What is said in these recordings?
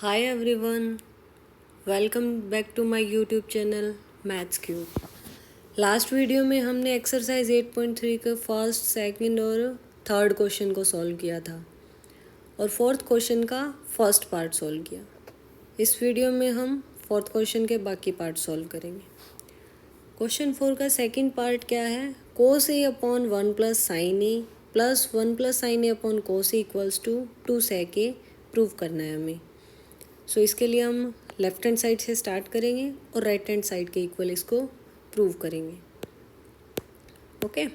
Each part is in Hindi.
Hi everyone, welcome back to my YouTube channel maths cube. Last video में हमने एक्सरसाइज 8.3 का फर्स्ट, सेकंड और थर्ड क्वेश्चन को सॉल्व किया था और फोर्थ क्वेश्चन का फर्स्ट पार्ट सॉल्व किया। इस वीडियो में हम फोर्थ क्वेश्चन के बाकी पार्ट सॉल्व करेंगे। क्वेश्चन 4 का सेकंड पार्ट क्या है? Cos A upon 1 plus sine A plus 1 plus sine A upon cos A equals to 2 sec A prove करना है हमें। सो इसके लिए हम लेफ्ट हैंड साइड से स्टार्ट करेंगे और राइट हैंड साइड के इक्वल इसको प्रूव करेंगे। Okay,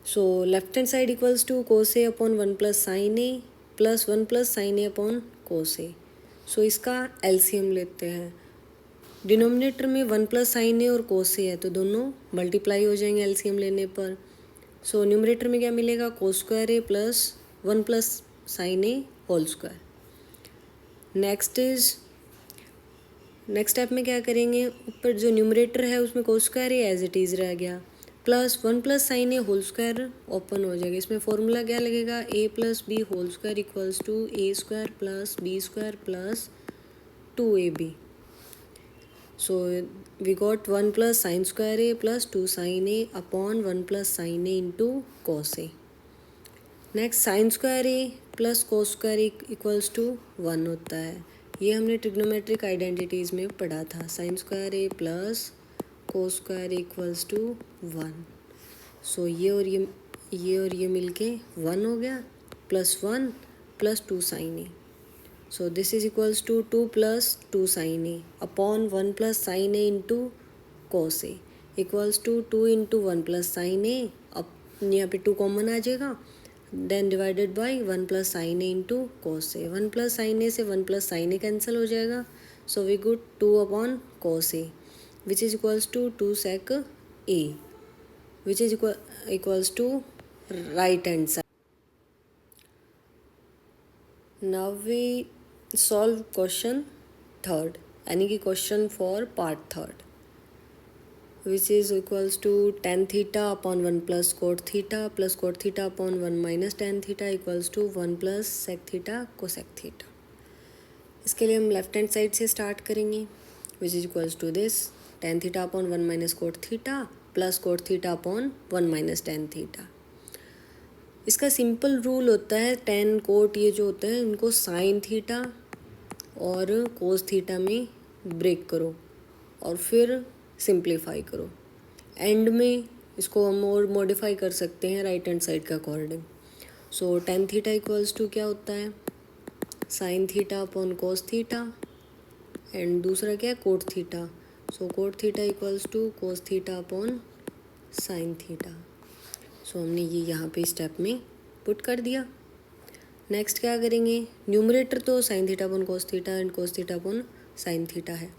so left hand side equals to cos A upon 1 plus sine A plus 1 plus sine A upon cos A. सो इसका एलसीएम लेते हैं। डिनोमिनेटर में 1 प्लस साइन ए और कोस ए है तो दोनों मल्टीप्लाई हो जाएंगे एलसीएम लेने पर। सो न्यूमरेटर में क्या मिलेगा? Cos square A plus 1 plus sine A whole square. Next step में क्या करेंगे? ऊपर जो न्यूमरेटर है उसमें cos square A as it is रह गया, plus 1 plus sine A whole square open हो जाएगा। इसमें फॉर्मूला क्या लगेगा? A plus B whole square equals to A square plus B square plus 2ab। So we got 1 plus sine square A plus 2 sine A upon 1 plus sine A into cos A. Next sine square A plus cos square A equals to 1 होता है। ये हमने ट्रिग्नोमेट्रिक आइडेंटिटीज़ में पढ़ा था। Sine square A plus cos square equals to 1। So ये मिलके 1 हो गया, plus 1 plus 2 sine A. So this is equals to 2 plus 2 sine A upon 1 plus sine A into cos A equals to 2 into 1 plus sine A. अब यहाँ पे 2 कॉमन आ जाएगा, then divided by 1 plus sine A into cos A. 1 plus sine A से 1 प्लस साइन ए कैंसिल हो जाएगा। So we good 2 upon cos A which is equals to 2 sec A which is equals to right hand side. Now we solve question third, यानी कि question for part third, which is equals to tan theta upon 1 plus cot theta upon 1 minus tan theta equals to 1 plus sec theta cosec theta। इसके लिए हम लेफ्ट हैंड साइड से स्टार्ट करेंगे, which is equals to this tan theta upon 1 minus cot theta plus cot theta upon 1 minus tan theta। इसका सिंपल रूल होता है tan cot ये जो होता है इनको साइन थीटा और कोस थीटा में ब्रेक करो और फिर सिंप्लीफाई करो। एंड में इसको हम और मॉडिफाई कर सकते हैं राइट हैंड साइड के अकॉर्डिंग। So tan theta equals to क्या होता है? Sine theta upon cos theta, and दूसरा क्या है? Cot theta. So cot theta equals to cos theta upon sine theta. So हमने ये यहाँ पे स्टेप में पुट कर दिया। नेक्स्ट क्या करेंगे? न्यूमरेटर तो sign theta upon cos theta and cos theta upon sine theta है,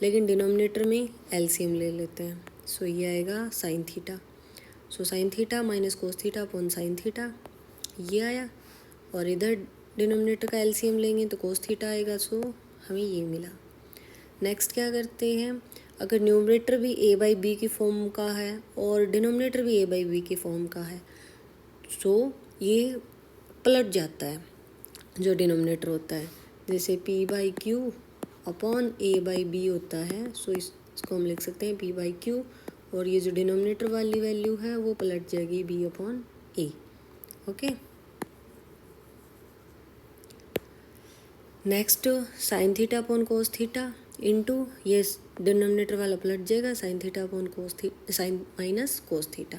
लेकिन डिनोमिनेटर में एलसीएम ले लेते हैं। सो ये आएगा sign theta. So sine theta minus cos theta upon sine theta, ये आया। और इधर डिनोमिनेटर का एलसीएम लेंगे तो कोस थीटा आएगा। सो हमें ये मिला। नेक्स्ट क्या करते हैं? अगर न्यूमरेटर भी ए बाई बी की फॉर्म का है और डिनोमिनेटर भी ए बाई बी की फॉर्म का है, सो ये पलट जाता है जो डिनोमिनेटर होता है। जैसे P by Q upon A by B होता है। सो इसको हम लिख सकते हैं पी बाई क्यू, और ये जो डिनोमिनेटर वाली वैल्यू है वो पलट जाएगी B upon A. Okay, next sine theta upon cos theta into ये डिनोमिनेटर वाला पलट जाएगा sine theta upon cos theta, sine minus cos theta,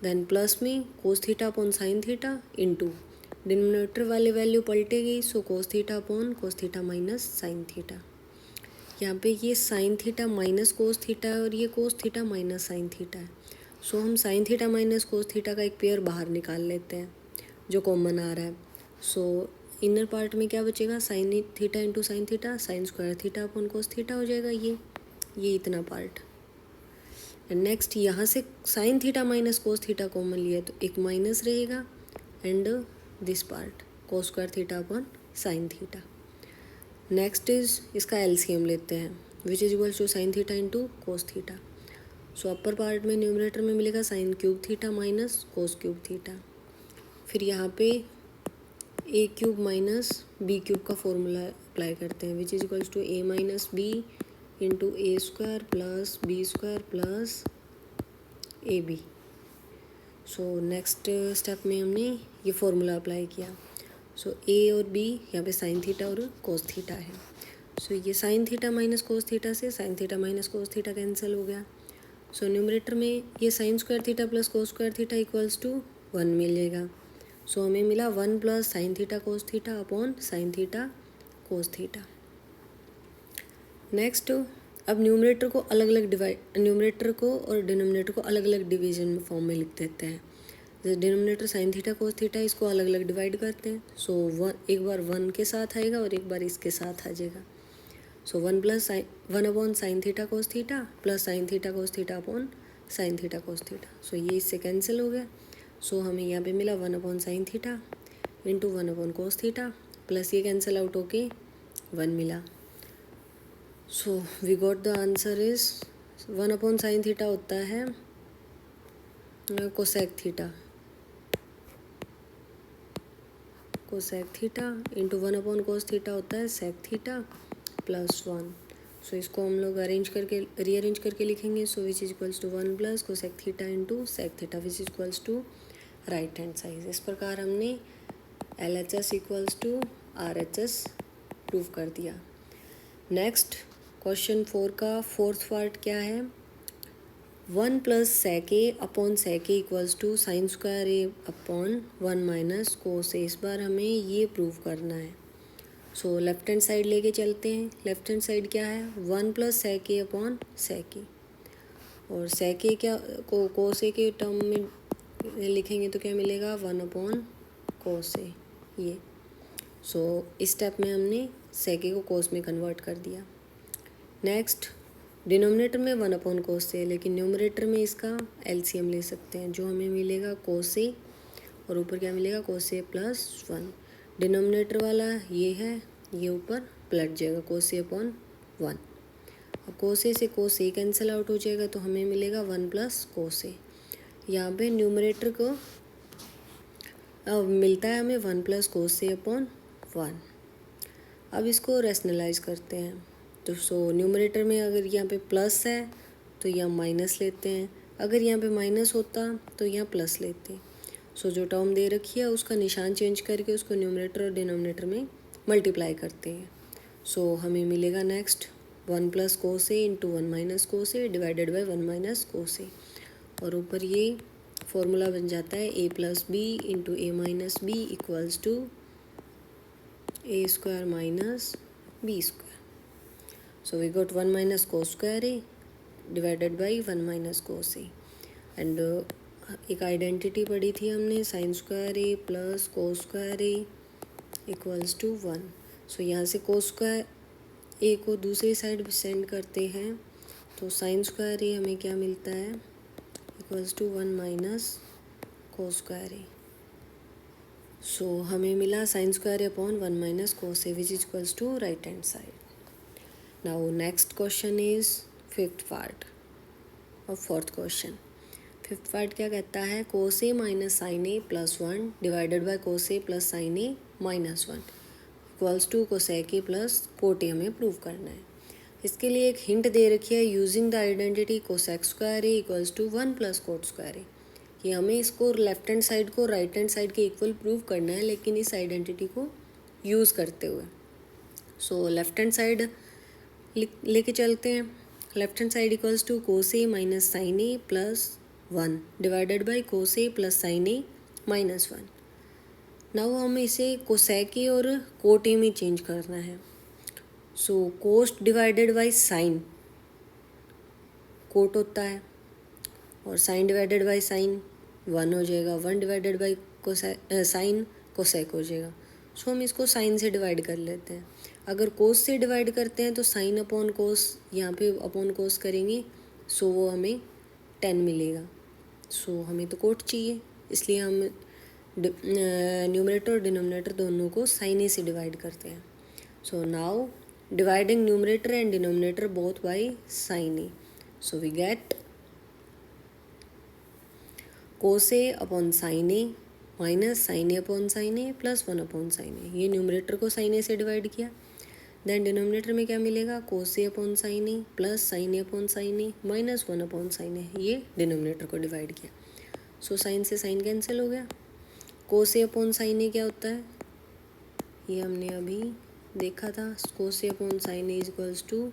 then plus में cos theta upon sine theta into denominator वाली वैल्यू पलटेगी। So cos theta upon cos theta minus sine theta. यहाँ पे ये sine theta minus cos theta है और ये cos theta minus sine theta है। सो हम sign theta minus cos theta का एक पेयर बाहर निकाल लेते हैं जो कॉमन आ रहा है। सो इनर पार्ट में क्या बचेगा? Sine theta into sine theta, sine square theta upon cos theta हो जाएगा ये इतना पार्ट। एंड नेक्स्ट यहाँ से sine theta minus cos theta common लिया तो एक माइनस रहेगा, and this part cos square theta upon sine theta. Next is इसका एलसीएम लेते हैं, which is equals to sine theta into cos theta. So upper part में न्यूमरेटर में मिलेगा साइन क्यूब थीटा माइनस कोस क्यूब थीटा। फिर यहाँ पे A cube minus B cube का फॉर्मूला अप्लाई करते हैं, which is equals to A minus B into A square plus B square plus A B. So next step में हमने ये फॉर्मूला अप्लाई किया। सो ए और बी यहाँ पे साइन थीटा और कोस थीटा है। सो ये sine theta minus cos theta से sine theta minus cos theta cancel हो गया। सो न्यूमरेटर में ये sine square theta plus cos square theta equals to 1 मिलेगा। सो हमें मिला 1 plus sine theta cos theta upon sine theta cos theta. Next अब न्यूमरेटर को अलग अलग न्यूमरेटर को और डिनोमिनेटर को अलग अलग डिवीजन फॉर्म में लिख देते हैं। जैसे denominator sign theta cos theta, इसको अलग अलग डिवाइड करते हैं। सो एक बार 1 के साथ आएगा और एक बार इसके साथ आ जाएगा। So 1 upon sine theta cos theta plus sine theta cos theta upon sine theta cos theta. So ये इससे कैंसिल हो गया। सो हमें यहाँ पे मिला 1 upon sine theta into 1 upon cos theta plus ये कैंसिल आउट होके 1 मिला। So we got the answer is 1 upon sine theta होता है cosec theta, cosec theta into 1 upon cos theta होता है सेक थीटा प्लस 1। सो इसको हम लोग रीअरेंज करके लिखेंगे। So which is equals to 1 plus cosec theta into sec theta which is equals to right hand side. इस प्रकार हमने LHS equals to RHS prove कर दिया। नेक्स्ट क्वेश्चन 4 का फोर्थ पार्ट क्या है, 1 plus sec A upon sec A equals to sine square A upon 1 minus cos A. इस बार हमें ये प्रूव करना है। सो लेफ्ट हैंड साइड लेके चलते हैं। लेफ्ट हैंड साइड क्या है, 1 plus sec A upon sec ए, और सेक ए क्या को कोस ए के टर्म में लिखेंगे तो क्या मिलेगा 1 अपॉन कोस ए ये। सो इस स्टेप में हमने सेक ए को कोस में कन्वर्ट कर दिया। नेक्स्ट डिनोमिनेटर में 1 अपॉन कोस ए, लेकिन न्यूमरेटर में इसका LCM ले सकते हैं, जो हमें मिलेगा कोस ए और ऊपर क्या मिलेगा कोस ए प्लस 1। डिनोमिनेटर वाला ये है, ये ऊपर पलट जाएगा कोस ए अपॉन 1। अब कोस ए से कोस ए कैंसिल आउट हो जाएगा तो हमें मिलेगा 1 प्लस कोस ए। यहाँ पे न्यूमरेटर को अब मिलता है हमें 1 प्लस कोस ए अपॉन 1। अब इसको रैशनलाइज करते हैं। तो सो न्यूमरेटर में अगर यहाँ पे प्लस है तो यहाँ माइनस लेते हैं, अगर यहाँ पे माइनस होता तो यहाँ प्लस लेते। सो जो टर्म दे रखी है उसका निशान चेंज करके उसको न्यूमरेटर और डिनोमिनेटर में मल्टीप्लाई करते हैं। सो हमें मिलेगा next 1 plus cos A into 1 minus cos A divided by 1 minus cos A, और ऊपर ये फॉर्मूला बन जाता है a plus B into A minus B equals to A square minus B square. So we got 1 minus cos square A divided by 1 minus cos A. And एक आइडेंटिटी पढ़ी थी हमने sine square A plus cos square A equals to 1। सो यहाँ से कोस स्क्वायर ए को दूसरी साइड सेंड करते हैं तो साइन स्क्वायर ए हमें क्या मिलता है equals to 1 minus cos square A. So हमें मिला sine square A upon 1 minus cos A which is equals to right hand side. Now next question is fifth part और फोर्थ क्वेश्चन। फिफ्थ पार्ट क्या कहता है, cos A minus sine A plus 1 divided by cos A plus sine A minus 1 equals to cosec A plus cot A हमें प्रूव करना है। इसके लिए एक हिंट दे रखी है, using the identity cosec square A equals to 1 plus cot square A. ये हमें इसको लेफ्ट हैंड साइड को राइट हैंड साइड के इक्वल प्रूव करना है, लेकिन इस आइडेंटिटी को यूज़ करते हुए। सो लेफ्ट हैंड साइड लेके चलते हैं। Left hand side equals to cos A minus sine A plus 1 divided by cos A plus sine A minus 1। Now हमें इसे कोसेक ए और कोट ए में चेंज करना है। सो कोस डिवाइडेड बाई साइन कोट होता है और साइन डिवाइडेड बाई साइन 1 हो जाएगा, 1 डिवाइडेड बाई साइन कोसेक हो जाएगा। सो हम इसको साइन से डिवाइड कर लेते हैं। अगर कोस से डिवाइड करते हैं तो साइन अपॉन कोस, यहाँ पे अपॉन कोस करेंगे सो वो हमें 10 मिलेगा। सो हमें तो कोट चाहिए, इसलिए हम न्यूमरेटर और डिनोमिनेटर दोनों को साइन ए से डिवाइड करते हैं। So now dividing numerator and denominator both by sin a. So we get cos a upon sin a minus sine A upon sine A plus 1 upon sine a, ये न्यूमरेटर को साइन ए से डिवाइड किया। देन डिनोमिनेटर में क्या मिलेगा, कोस ए upon sine A plus sine A upon sine A minus 1 upon sine a, ये डिनोमिनेटर को डिवाइड किया। सो साइन से साइन कैंसिल हो गया। कोस ए अपॉन साइन ए क्या होता है, ये हमने अभी देखा था, cos A upon sine a equals to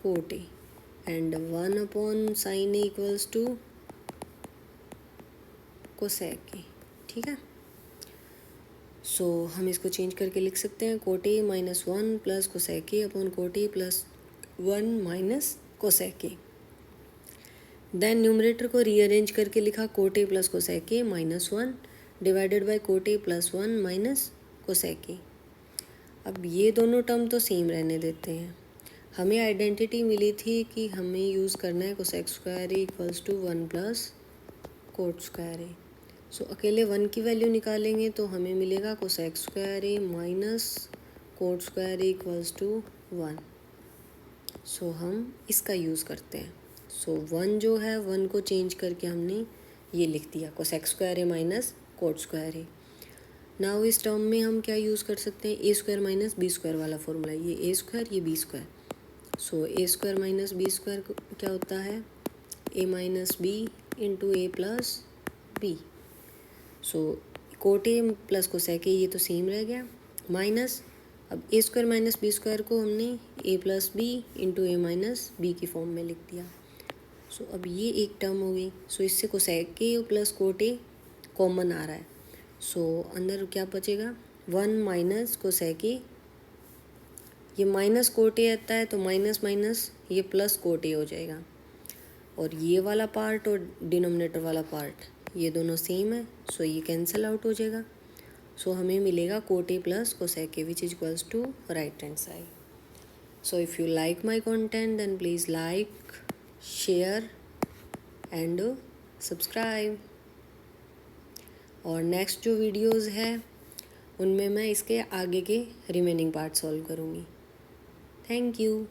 cot a and 1 upon sine a equals to cosec a, ठीक है। सो हम इसको चेंज करके लिख सकते हैं, cot A minus 1 plus cosec A upon cot A plus 1 minus cosec A. Then numerator को रीअरेंज करके लिखा, cot A plus cosec A minus 1 divided by cot A plus 1 minus cosec A. अब ये दोनों टर्म तो सेम रहने देते हैं। हमें आइडेंटिटी मिली थी कि हमें यूज़ करना है cosec square A equals to 1 plus cot square A. So अकेले 1 की वैल्यू निकालेंगे तो हमें मिलेगा cosec square a minus cot square A equals to 1। So हम इसका यूज़ करते हैं। सो 1 जो है 1 को चेंज करके हमने ये लिख दिया, cosec square a minus cot square a. Now इस टर्म में हम क्या यूज़ कर सकते हैं, a square minus B square वाला फॉर्मूला, ये ए स्क्वायर ये b square. So a square minus B square क्या होता है, a minus B into a plus b. So cot A plus cosec a ये तो सेम रह गया, माइनस अब a square minus B square को हमने ए plus B into A minus B की फॉर्म में लिख दिया। सो अब ये एक टर्म हो गई। सो इससे cosec A plus cot a common आ रहा है। सो अंदर क्या बचेगा, 1 माइनस कोसेक ए, ये माइनस कोट ए आता है तो माइनस माइनस ये प्लस कोट ए हो जाएगा, और ये वाला पार्ट और डिनोमिनेटर वाला पार्ट ये दोनों सेम है। सो ये कैंसिल आउट हो जाएगा। सो हमें मिलेगा cot A plus cosec A which is equals to right hand side. So if you like my content then please like, share and subscribe. और नेक्स्ट जो वीडियोज़ है उनमें मैं इसके आगे के रिमेनिंग पार्ट सॉल्व करूँगी। Thank you.